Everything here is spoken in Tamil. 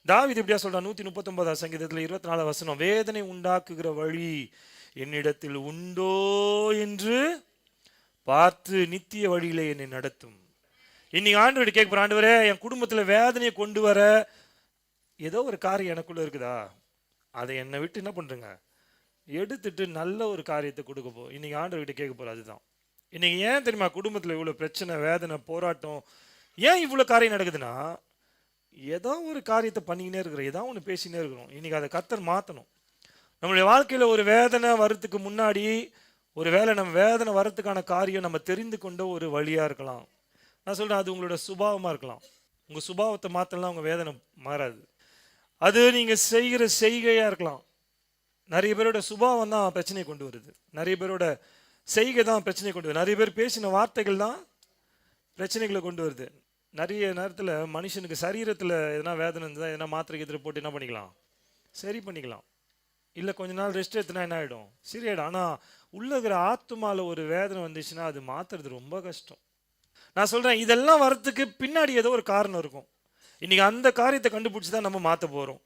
தாவீது இப்படியா சொல்றான் 139 சங்கீதத்தில் 24 வசனம், வேதனை உண்டாக்குகிற வழி என்னிடத்தில் உண்டோ என்று பார்த்து நித்திய வழியிலே என்னை நடத்தும். இன்னைக்கு ஆண்டவர்கிட்ட கேட்க போற, ஆண்டவரே என் குடும்பத்துல வேதனையை கொண்டு வர ஏதோ ஒரு காரியம் எனக்குள்ள இருக்குதா, அதை என்னை விட்டு என்ன பண்றேங்க எடுத்துட்டு நல்ல ஒரு காரியத்தை கொடுக்க போ. இன்னைக்கு ஆண்டவர்கிட்ட கேட்க போற அதுதான். இன்னைக்கு ஏன் தெரியுமா குடும்பத்துல இவ்வளவு பிரச்சனை, வேதனை, போராட்டம், ஏன் இவ்வளவு காரியம் நடக்குதுன்னா, ஏதோ ஒரு காரியத்தை பண்ணிக்கினே இருக்கிறோம், ஏதோ ஒன்று பேசினே இருக்கிறோம். இன்னைக்கு அதை கர்த்தர் மாற்றணும். நம்மளுடைய வாழ்க்கையில் ஒரு வேதனை வரத்துக்கு முன்னாடி ஒரு வேலை நம்ம வேதனை வரத்துக்கான காரியம் நம்ம தெரிந்து கொண்ட ஒரு வழியாக இருக்கலாம். நான் சொல்கிறேன், அது உங்களோட சுபாவமாக இருக்கலாம். உங்கள் சுபாவத்தை மாற்றலாம், உங்கள் வேதனை மாறாது. அது நீங்கள் செய்கிற செய்கையாக இருக்கலாம். நிறைய பேரோட சுபாவம் தான் பிரச்சனையை கொண்டு வருது, நிறைய பேரோட செய்கை தான் பிரச்சனையை கொண்டு வருது, நிறைய பேர் பேசின வார்த்தைகள் தான் பிரச்சனைகளை கொண்டு வருது. நிறைய நேரத்தில் மனுஷனுக்கு சரீரத்தில் எதனா வேதனை இருந்தால் எதனா மாத்திரை எதிர போட்டு என்ன பண்ணிக்கலாம், சரி பண்ணிக்கலாம். இல்லை கொஞ்ச நாள் ரெஸ்ட் எடுத்துனா என்ன ஆகிடும், சரியாயிடும். ஆனால் உள்ள இருக்கிற ஆத்துமாவில் ஒரு வேதனை வந்துச்சுன்னா அது மாற்றுறது ரொம்ப கஷ்டம். நான் சொல்கிறேன், இதெல்லாம் வரத்துக்கு பின்னாடி ஏதோ ஒரு காரணம் இருக்கும். இன்றைக்கி அந்த காரியத்தை கண்டுபிடிச்சி தான் நம்ம மாற்ற போகிறோம்.